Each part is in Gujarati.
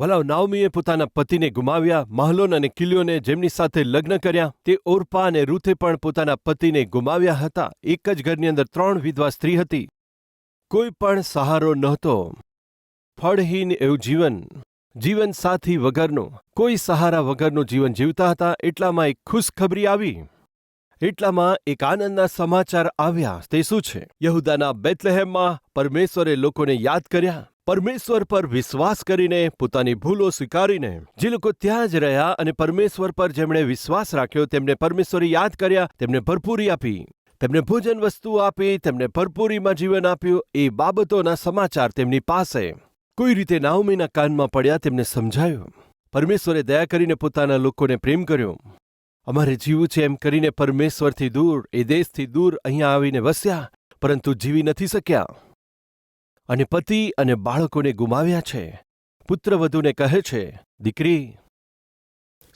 વલાવ નાઓમીએ પોતાના પતિને ગુમાવ્યા, મહલોન અને કિલ્યોને જેમની સાથે લગ્ન કર્યા, તે ઓર્પા અને રૂથે પણ પોતાના પતિને ગુમાવ્યા હતા. એક જ ઘરની અંદર 3 વિધવા સ્ત્રી હતી. કોઈ પણ સહારો નહોતો. ફળહીન એવું જીવન સાથી વગરનું, કોઈ સહારા વગરનું જીવન જીવતા હતા. એટલામાં એક ખુશખબરી આવી. એટલામાં એક આનંદના સમાચાર આવ્યા. તે શું છે? યહૂદાના બેથલેહેમમાં પરમેશ્વરે લોકોને યાદ કર્યા. પરમેશ્વર પર વિશ્વાસ કરીને, પોતાની ભૂલો સ્વીકારીને જે લોકો ત્યાં જ રહ્યા અને પરમેશ્વર પર જેમણે વિશ્વાસ રાખ્યો તેમને પરમેશ્વરે યાદ કર્યા, તેમને ભરપૂરી આપી, તેમને ભોજન વસ્તુઓ આપી, તેમને ભરપૂરીમાં જીવન આપ્યું. એ બાબતોના સમાચાર તેમની પાસે કોઈ રીતે નાઓમીના કાનમાં પડ્યા. તેમને સમજાયું. પરમેશ્વરે દયા કરીને પોતાના લોકોને પ્રેમ કર્યો. અમારે જીવવું છે એમ કરીને પરમેશ્વરથી દૂર, એ દેશથી દૂર અહીંયા આવીને વસ્યા, પરંતુ જીવી નથી શક્યા. અને પતિ અને બાળકોને ગુમાવ્યા છે. પુત્રવધૂને કહે છે, દીકરી,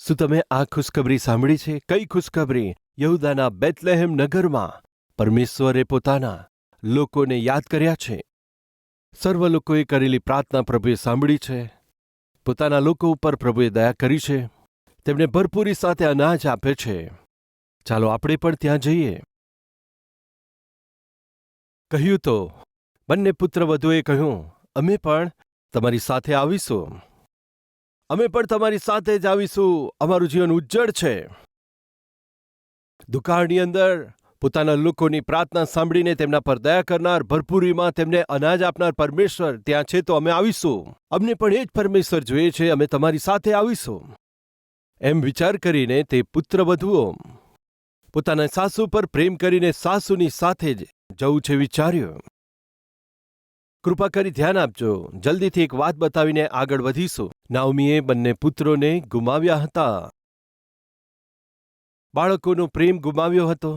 શું તમે આ ખુશખબરી સાંભળી છે? કઈ ખુશખબરી? યહૂદાના બેથલેહેમ નગરમાં પરમેશ્વરે પોતાના લોકોને યાદ કર્યા છે. સર્વ લોકોએ કરેલી પ્રાર્થના પ્રભુએ સાંભળી છે. પોતાના લોકો ઉપર પ્રભુએ દયા કરી છે. તેમને ભરપૂરી સાથે અનાજ આપે છે. ચાલો આપણે પણ ત્યાં જઈએ. કહ્યું તો બંને પુત્રવધૂએ કહ્યું, અમે પણ તમારી સાથે આવીશું. અમે પણ તમારી સાથે જ આવીશું. અમારું જીવન ઉજ્જડ છે. દુકાળની અંદર પોતાના લોકોની પ્રાર્થના સાંભળીને તેમના પર દયા કરનાર, ભરપૂરીમાં તેમને અનાજ આપનાર પરમેશ્વર ત્યાં છે, તો અમે આવીશું. અમને પણ એ જ પરમેશ્વર જોઈએ છે. અમે તમારી સાથે આવીશું. એમ વિચાર કરીને તે પુત્રવધૂઓ પોતાના સાસુ પર પ્રેમ કરીને સાસુની સાથે જ જવું છે વિચાર્યું. કૃપા કરી ધ્યાન આપજો. જલ્દીથી એક વાત બતાવીને આગળ વધીશું. નાઓમીએ બંને પુત્રોને ગુમાવ્યા હતા. બાળકોનો પ્રેમ ગુમાવ્યો હતો.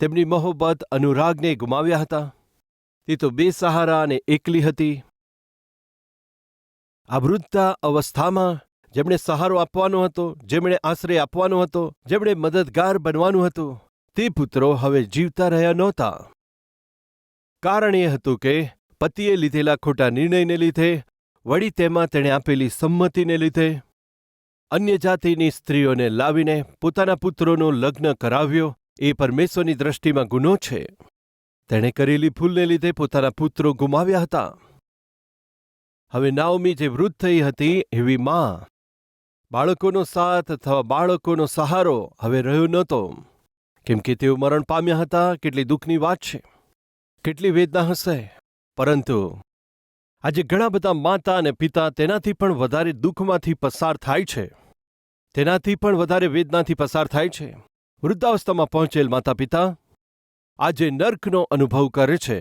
તેમની મોહબ્બત, અનુરાગને ગુમાવ્યા હતા. તે તો બેસહારા અને એકલી હતી. આ વૃદ્ધતા અવસ્થામાં જેમણે સહારો આપવાનો હતો, જેમણે આશ્રય આપવાનો હતો, જેમણે મદદગાર બનવાનું હતું, તે પુત્રો હવે જીવતા રહ્યા નહોતા. કારણ એ હતું કે પતિએ લીધેલા ખોટા નિર્ણયને લીધે, વળી તેમાં તેણે આપેલી સંમતિને લીધે, અન્ય જાતિની સ્ત્રીઓને લાવીને પોતાના પુત્રોનું લગ્ન કરાવ્યો. એ પરમેશ્વરની દ્રષ્ટિમાં ગુનો છે. તેણે કરેલી ભૂલને લીધે પોતાના પુત્રો ગુમાવ્યા હતા. હવે નાઓમી જે વૃદ્ધ થઈ હતી, એવી માં, બાળકોનો સાથ અથવા બાળકોનો સહારો હવે રહ્યો નહોતો, કેમ કે તેઓ મરણ પામ્યા હતા. કેટલી દુઃખની વાત છે, કેટલી વેદના હશે. પરંતુ આજે ઘણા બધા માતા અને પિતા તેનાથી પણ વધારે દુઃખમાંથી પસાર થાય છે, તેનાથી પણ વધારે વેદનાથી પસાર થાય છે. વૃદ્ધાવસ્થામાં પહોંચેલ માતા પિતા આજે નર્કનો અનુભવ કરે છે.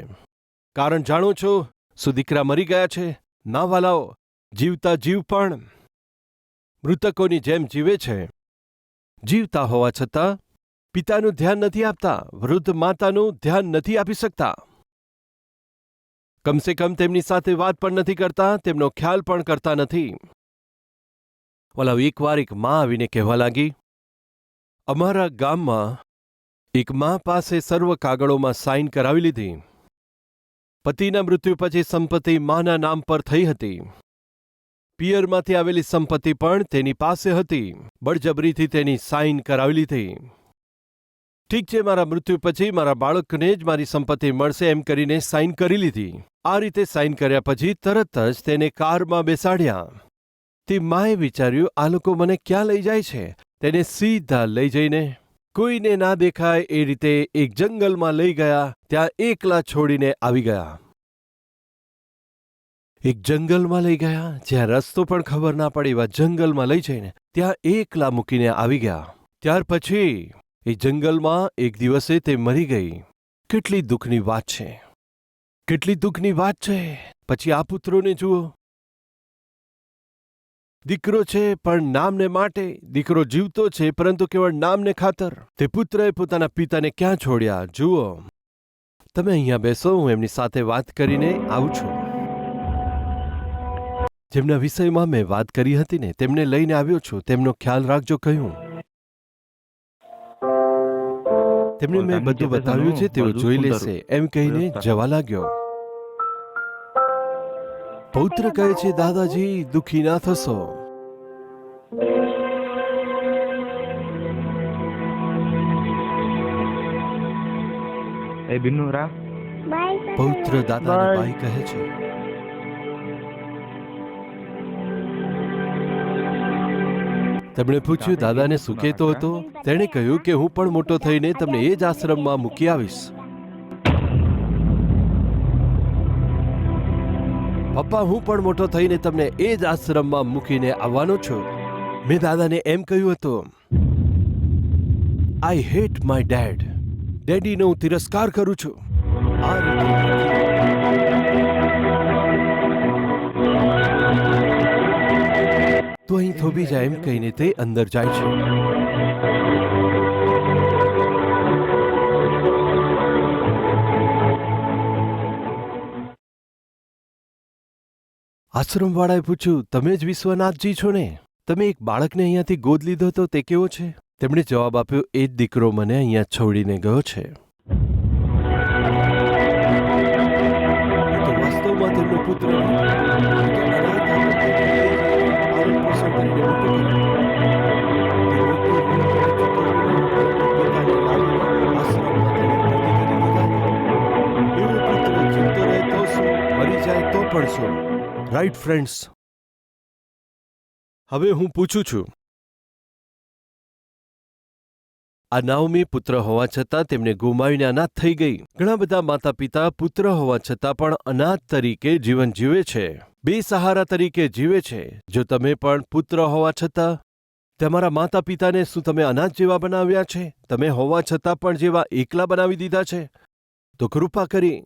કારણ જાણો છો? શું દીકરા મરી ગયા છે? ના વાલાઓ, જીવતા જીવ પણ મૃતકોની જેમ જીવે છે. જીવતા હોવા છતાં પિતાનું ધ્યાન નથી આપતા, વૃદ્ધ માતાનું ધ્યાન નથી આપી શકતા. કમસે કમ તેમની સાથે વાત પણ નથી કરતા, તેમનો ખ્યાલ પણ કરતા નથી. વલાવ એકવાર એક માં આવીને કહેવા લાગી, અમારા ગામમાં એક માં પાસે સર્વ કાગળોમાં સાઇન કરાવી લીધી. પતિના મૃત્યુ પછી સંપત્તિ માના નામ પર થઈ હતી. પિયરમાંથી આવેલી સંપત્તિ પણ તેની પાસે હતી. બળજબરીથી તેની સાઇન કરાવી લીધી. ઠીક છે, મારા મૃત્યુ પછી મારા બાળકને જ મારી સંપત્તિ મળશે એમ કરીને સાઇન કરી લીધી. આ રીતે સાઇન કર્યા પછી તરત જ તેને કારમાં બેસાડ્યા. તે માએ વિચાર્યું, આ લોકો મને ક્યાં લઈ જાય છે? તેને સીધા લઈ જઈને કોઈને ના દેખાય એ રીતે એક જંગલમાં લઈ ગયા. ત્યાં એકલા છોડીને આવી ગયા. એક જંગલમાં લઈ ગયા, જ્યાં રસ્તો પણ ખબર ના પડે એવા જંગલમાં લઈ જઈને ત્યાં એકલા મૂકીને આવી ગયા. ત્યાર પછી એ જંગલમાં એક દિવસે તે મરી ગઈ. કેટલી દુઃખની વાત છે, કેટલી દુઃખની વાત છે. પછી આ પુત્રોને જુઓ. દીકરો છે પણ નામને માટે. દીકરો જીવતો છે પરંતુ કેવળ નામને ખાતર. તે પુત્રએ પોતાના પિતાને ક્યાં છોડ્યા? જુઓ. તમે અહીંયા બેસો, હું એમની સાથે વાત કરીને આવું છું. જેમના વિષયમાં મેં વાત કરી હતી ને, તેમને લઈને આવ્યો છું. તેમનો ખ્યાલ રાખજો કહ્યું. તેમને મેં બધું બતાવ્યું છે, તેઓ જોઈ લેશે એમ કહીને જવા લાગ્યો. પૌત્ર કહે છે, દાદાજી દુઃખી ના થશો. એ બિન્નુ રા પૌત્ર દાદાને બાય કહે છે. તેમણે પૂછ્યું, દાદાને શું કહેતો હતો? તેણે કહ્યું કે હું પણ મોટો થઈને તમને એ જ આશ્રમમાં મૂકી આવીશ. પપ્પા, હું પણ મોટો થઈને તમને એ જ આશ્રમમાં મૂકીને આવવાનો છું. મેં દાદાને એમ કહ્યું હતું, આઈ હેટ માય ડેડ. ડેડીનો હું તિરસ્કાર કરું છું. આ તો અહીં થોભી જાય એમ કહીને તે અંદર જાય છે. આશ્રમવાળાએ પૂછ્યું, તમે જ વિશ્વનાથજી છો ને? તમે એક બાળકને અહીંયાથી ગોદ લીધો તો તે કેવો છે? તેમણે જવાબ આપ્યો, એ જ દીકરો મને અહીંયા છોડીને ગયો છે. તો વાસ્તવમાં તેમનો પુત્ર રાઈટ ફ્રેન્ડ્સ, હવે હું પૂછું છું, આ નાઓમી પુત્ર હોવા છતાં તેમને ગુમાવીને અનાથ થઈ ગઈ. ઘણા બધા માતા પિતા પુત્ર હોવા છતાં પણ અનાથ તરીકે જીવન જીવે છે, બેસહારા તરીકે જીવે છે. જો તમે પણ પુત્ર હોવા છતાં તમારા માતા પિતાને શું તમે અનાથ જેવા બનાવ્યા છે? તમે હોવા છતાં પણ જેવા એકલા બનાવી દીધા છે? તો કૃપા કરી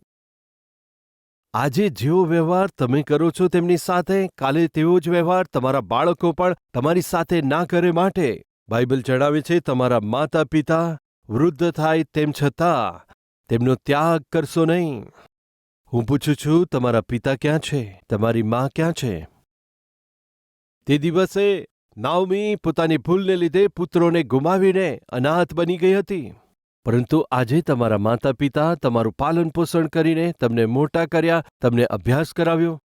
આજે જેવો વ્યવહાર તમે કરો છો તેમની સાથે, કાલે તેવો જ વ્યવહાર તમારા બાળકો પણ તમારી સાથે ના કરે. માટે બાઇબલ જણાવે છે, તમારા માતા પિતા વૃદ્ધ થાય તેમ છતાં તેમનો ત્યાગ કરશો નહીં. હું પૂછું છું, તમારા પિતા ક્યાં છે? તમારી મા ક્યાં છે? તે દિવસે નાઓમી પોતાની ભૂલને લીધે પુત્રોને ગુમાવીને અનાથ બની ગઈ હતી. પરંતુ આજે તમારા માતા પિતા તમારું પાલન પોષણ કરીને તમને મોટા કર્યા, તમને અભ્યાસ કરાવ્યો,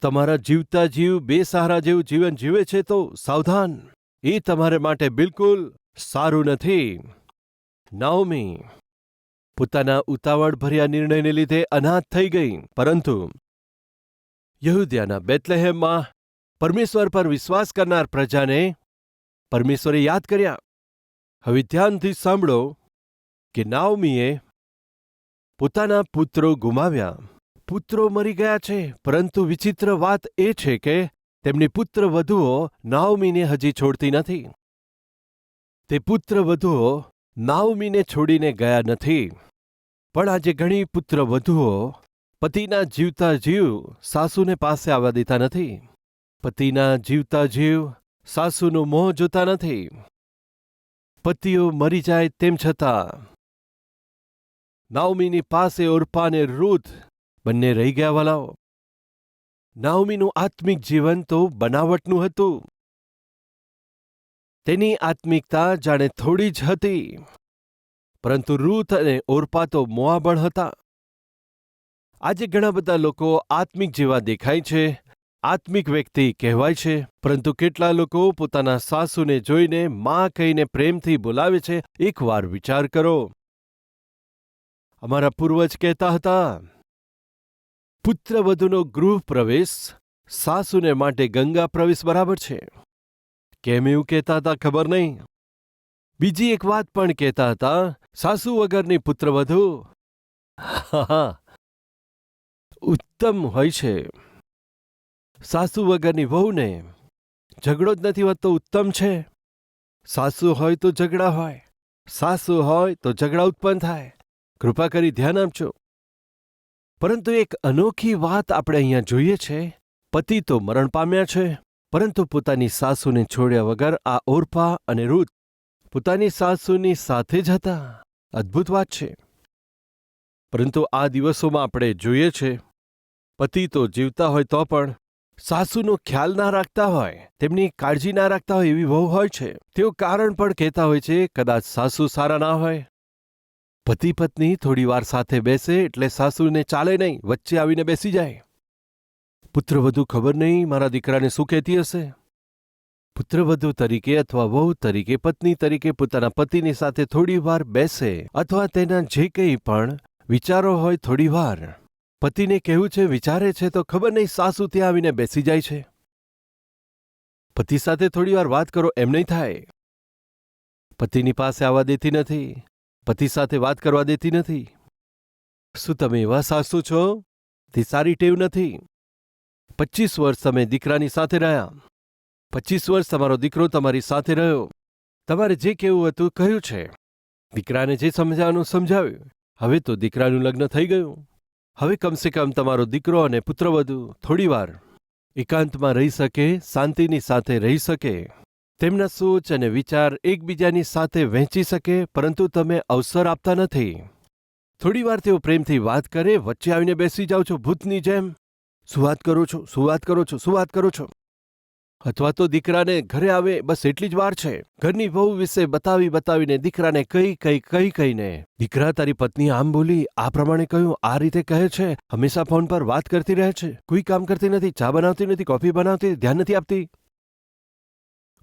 તમારા જીવતા જીવ બેસહારા જેવું જીવન જીવે છે. તો સાવધાન, એ તમારે માટે બિલકુલ સારું નથી. નાઓમી પોતાના ઉતાવળ ભર્યા નિર્ણયને લીધે અનાથ થઈ ગઈ. પરંતુ યહૂદિયાના બેથલેહેમમાં પરમેશ્વર પર વિશ્વાસ કરનાર પ્રજાને પરમેશ્વરે યાદ કર્યા. હવે ધ્યાનથી સાંભળો કે નાઓમીએ પોતાના પુત્રો ગુમાવ્યા. પુત્રો મરી ગયા છે, પરંતુ વિચિત્ર વાત એ છે કે તેમની પુત્રવધુઓ નાઓમીને હજી છોડતી નથી. તે પુત્રવધુઓ નાઓમીને છોડીને ગયા નથી. પણ આજે ઘણી પુત્રવધુઓ પતિના જીવતા જીવ સાસુને પાસે આવવા દેતા નથી. પતિના જીવતા જીવ સાસુનું મોં જોતા નથી. પતિઓ મરી જાય તેમ છતાં નાઓમીની પાસે ઓર્પા અને રૂથ બંને રહી ગયા. વાલાઓ, નાઓમીનું આત્મિક જીવન તો બનાવટનું હતું. તેની આત્મિકતા જાણે થોડી જ હતી. પરંતુ રૂથ અને ઓર્પા તો મોઆબણ હતા. આજે ઘણા બધા લોકો આત્મિક જેવા દેખાય છે, આત્મિક વ્યક્તિ કહેવાય છે, પરંતુ કેટલા લોકો પોતાના સાસુને જોઈને માં કહીને પ્રેમથી બોલાવે છે. એકવાર વિચાર કરો. અમારા પૂર્વજ કહેતા હતા, પુત્રવધુનો ગૃહ પ્રવેશ સાસુને માટે ગંગા પ્રવેશ બરાબર છે. કેમ એવું કહેતા હતા ખબર નહીં. બીજી એક વાત પણ કહેતા હતા, સાસુ વગરની પુત્રવધુ ઉત્તમ હોય છે. સાસુ વગરની વહુને ઝઘડો જ નથી હોતો, ઉત્તમ છે. સાસુ હોય તો ઝઘડા હોય, સાસુ હોય તો ઝઘડા ઉત્પન્ન થાય. કૃપા કરી ધ્યાન આપજો. પરંતુ એક અનોખી વાત આપણે અહીંયા જોઈએ છે. પતિ તો મરણ પામ્યા છે, પરંતુ પોતાની સાસુને છોડ્યા વગર આ ઓર્પા અને રૂથ પોતાની સાસુની સાથે જ હતા. અદ્ભુત વાત છે. પરંતુ આ દિવસોમાં આપણે જોઈએ છે, પતિ તો જીવતા હોય તો પણ સાસુનો ખ્યાલ ના રાખતા હોય, તેમની કાળજી ના રાખતા હોય એવી વહુ હોય છે. તેઓ કારણ પણ કહેતા હોય છે, કદાચ સાસુ સારા ના હોય. પતિ પત્ની થોડી વાર સાથે બેસે એટલે સાસુને ચાલે નહીં, વચ્ચે આવીને બેસી જાય. પુત્રવધુ ખબર નહીં મારા દીકરાને શું કહેતી હશે. પુત્રવધુ તરીકે અથવા વહુ તરીકે પત્ની તરીકે પોતાના પતિની સાથે થોડી વાર બેસે અથવા તેના જે કંઈ પણ વિચારો હોય થોડી વાર પતિને કહેવું છે વિચારે છે તો ખબર નહીં સાસુ ત્યાં આવીને બેસી જાય છે. પતિ સાથે થોડી વાર વાત કરો એમ નહીં થાય. પતિની પાસે આવવા દેતી નથી, પતિ સાથે વાત કરવા દેતી નથી. શું તમે એવા સાસુ છો? તે સારી ટેવ નથી. 25 વર્ષ તમે દીકરાની સાથે રહ્યા, 25 વર્ષ તમારો દીકરો તમારી સાથે રહ્યો, તમારે જે કહેવું હતું કહ્યું છે, દીકરાને જે સમજાવવાનું સમજાવ્યું. હવે તો દીકરાનું લગ્ન થઈ ગયું. હવે કમસે કમ તમારો દીકરો અને પુત્રવધુ થોડીવાર એકાંતમાં રહી શકે, શાંતિની સાથે રહી શકે, તેમના સોચ અને વિચાર એકબીજાની સાથે વહેંચી શકે, પરંતુ તમે અવસર આપતા નથી. થોડીવાર તેઓ પ્રેમથી વાત કરે, વચ્ચે આવીને બેસી જાઓ છો ભૂતની જેમ. શું વાત કરો છો, શું વાત કરો છો, શું વાત કરો છો? અથવા તો દીકરાને ઘરે આવે બસ એટલી જ વાર છે, ઘરની વહુ વિશે બતાવીને દીકરાને કહીને દીકરા તારી પત્ની આમ બોલી, આ પ્રમાણે કહ્યું, આ રીતે કહે છે, હંમેશા ફોન પર વાત કરતી રહે છે, કોઈ કામ કરતી નથી, ચા બનાવતી નથી, કોફી બનાવતી, ધ્યાન નથી આપતી.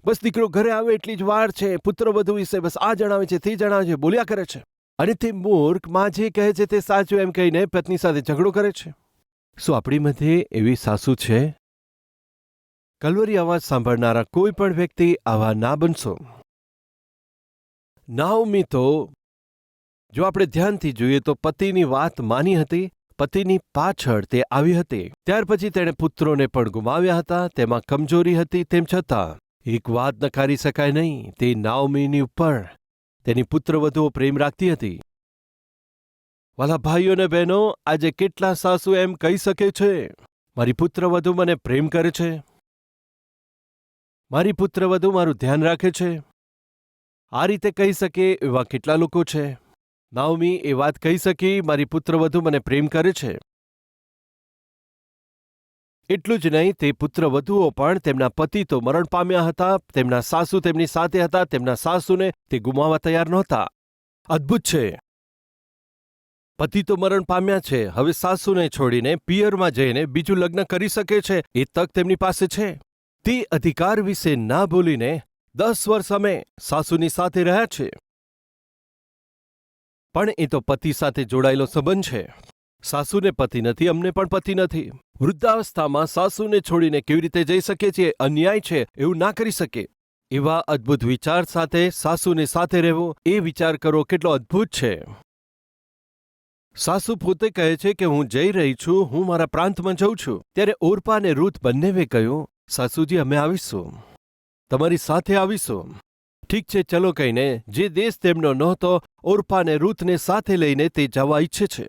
બસ દીકરો ઘરે આવે એટલી જ વાર છે, પુત્રવધુ વિશે બસ આ જણાવે છે, તે જણાવે છે, બોલ્યા કરે છે. અને તે મૂર્ખ માં જે કહે છે તે સાચું એમ કહીને પત્ની સાથે ઝઘડો કરે છે. શું આપણી મધ્યે એવી સાસુ છે? કલવરી અવાજ સાંભળનારા કોઈ પણ વ્યક્તિ આવા ના બનશો. નાઓમી તો જો આપણે ધ્યાનથી જોઈએ તો પતિની વાત માની હતી, પતિની પાછળ તે આવી હતી. ત્યાર પછી તેણે પુત્રોને પણ ગુમાવ્યા હતા, તેમાં કમજોરી હતી. તેમ છતાં એક વાત નકારી શકાય નહીં, તે નાઓમીની ઉપર તેની પુત્રવધુઓ પ્રેમ રાખતી હતી. વાલા ભાઈઓ અને બહેનો, આજે કેટલા સાસુ એમ કહી શકે છે, મારી પુત્રવધુ મને પ્રેમ કરે છે, મારી પુત્રવધુ મારું ધ્યાન રાખે છે. આ રીતે કહી શકે એવા કેટલા લોકો છે. નાઓમી એ વાત કહી શકી, મારી પુત્રવધુ મને પ્રેમ કરે છે. એટલું જ નહીં, તે પુત્રવધુઓ પણ તેમના પતિ તો મરણ પામ્યા હતા, તેમના સાસુ તેમની સાથે હતા, તેમના સાસુને તે ગુમાવવા તૈયાર નહોતા. અદ્ભુત છે. પતિ તો મરણ પામ્યા છે, હવે સાસુને છોડીને પિયરમાં જઈને બીજું લગ્ન કરી શકે છે, એ તક તેમની પાસે છે. તે અધિકાર વિશે ના બોલીને 10 વર્ષ અમે સાસુની સાથે રહ્યા છે. પણ એ તો પતિ સાથે જોડાયેલો સંબંધ છે. સાસુને પતિ નથી, અમને પણ પતિ નથી. વૃદ્ધાવસ્થામાં સાસુને છોડીને કેવી રીતે જઈ શકે છે? અન્યાય છે, એવું ના કરી શકે. એવા અદ્ભુત વિચાર સાથે સાસુને સાથે રહેવું, એ વિચાર કરો કેટલો અદ્ભુત છે. સાસુ પોતે કહે છે કે હું જઈ રહી છું, હું મારા પ્રાંતમાં જઉં છું. ત્યારે ઓરપા અને રૂથ બંનેવે કહ્યું, સાસુજી અમે આવીશું, તમારી સાથે આવીશું. ઠીક છે ચલો કહીને જે દેશ તેમનો નહોતો, ઓરપાને રૂથને સાથે લઈને તે જવા ઈચ્છે છે.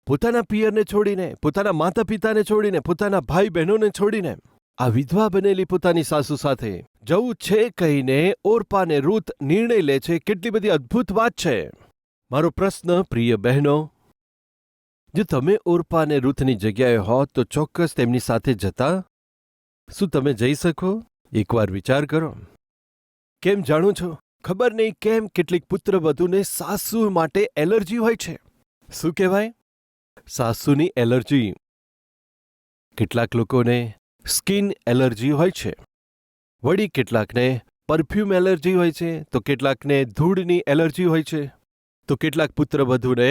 પોતાના પિયરને છોડીને, પોતાના માતા પિતાને છોડીને, પોતાના ભાઈ બહેનોને છોડીને આ વિધવા બનેલી પોતાની સાસુ સાથે જવું છે કહીને ઓરપાને રૂથ નિર્ણય લે છે. કેટલી બધી અદ્ભુત વાત છે. મારો પ્રશ્ન પ્રિય બહેનો, જો તમે ઓરપાને રૂથની જગ્યાએ હોત તો ચોક્કસ તેમની સાથે જતા? શું તમે જઈ શકો? એકવાર વિચાર કરો. કેમ જાણો છો? ખબર નહીં કેમ કેટલીક પુત્રવધુને સાસુ માટે એલર્જી હોય છે. શું કહેવાય? સાસુની એલર્જી. કેટલાક લોકોને સ્કિન એલર્જી હોય છે, વળી કેટલાકને પરફ્યુમ એલર્જી હોય છે, તો કેટલાકને ધૂળની એલર્જી હોય છે, તો કેટલાક પુત્રવધુને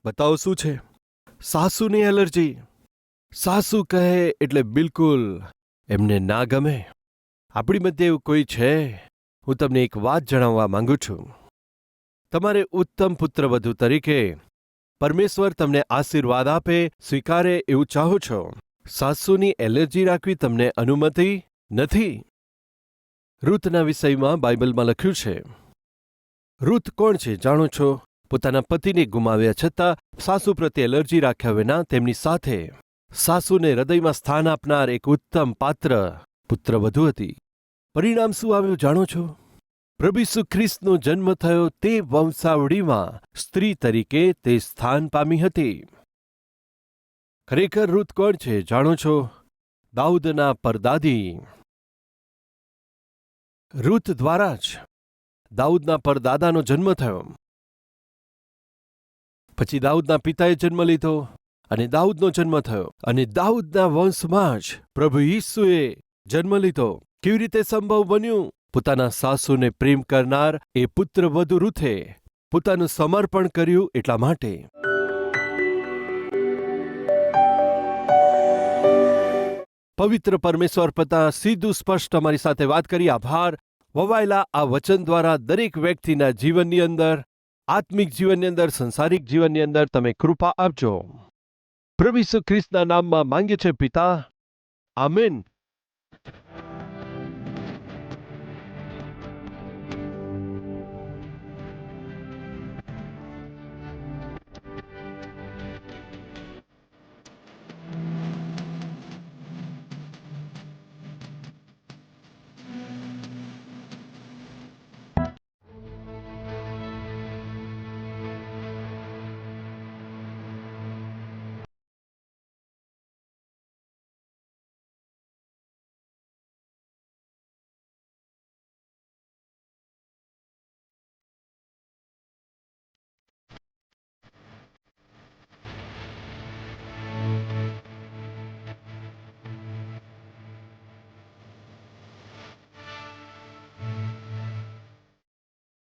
બતાવો શું છે? સાસુની એલર્જી. સાસુ કહે એટલે બિલકુલ એમને ના ગમે. આપણી મધ્ય એવું કોઈ છે? હું તમને એક વાત જણાવવા માંગુ છું. તમારે ઉત્તમ પુત્રવધુ તરીકે પરમેશ્વર તમને આશીર્વાદ આપે, સ્વીકારે એવું ચાહો છો. સાસુની એલર્જી રાખવી તમને અનુમતિ નથી. રૂથના વિષયમાં બાઇબલમાં લખ્યું છે. રૂથ કોણ છે જાણો છો? પોતાના પતિને ગુમાવ્યા છતાં સાસુ પ્રત્યે એલર્જી રાખ્યા વિના તેમની સાથે સાસુને હૃદયમાં સ્થાન આપનાર એક ઉત્તમ પાત્ર પુત્રવધુ હતી. પરિણામ શું આવ્યું જાણો છો? પ્રભુ ઈસુ ખ્રિસ્તનો જન્મ થયો તે વંશાવળીમાં સ્ત્રી તરીકે તે સ્થાન પામી હતી. ખરેખર રૂથ કોણ છે જાણો છો? દાઉદના પરદાદી. રૂથ દ્વારા જ દાઉદના પરદાદાનો જન્મ થયો. પછી દાઉદના પિતાએ જન્મ લીધો અને દાઉદનો જન્મ થયો અને દાઉદના વંશમાં જ પ્રભુ ઈસુએ જન્મ લીધો. કેવી રીતે સંભવ બન્યું? પોતાના સાસુને પ્રેમ કરનાર એ પુત્રવધુ રૂથે પોતાનું સમર્પણ કર્યું એટલા માટે. પવિત્ર પરમેશ્વર પિતા સીધું સ્પષ્ટ અમારી સાથે વાત કરી. આભાર. વવાયેલા આ વચન દ્વારા દરેક વ્યક્તિના જીવનની અંદર, આત્મિક જીવનની અંદર, સંસારિક જીવનની અંદર તમે કૃપા આપજો. પ્રભુ ઈસુ ખ્રિસ્તના નામમાં માંગીએ છે પિતા. આમેન.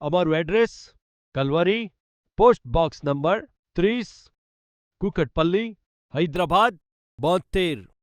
અમારું address Calvary, post box number 30, Kukatpally, Hyderabad 72.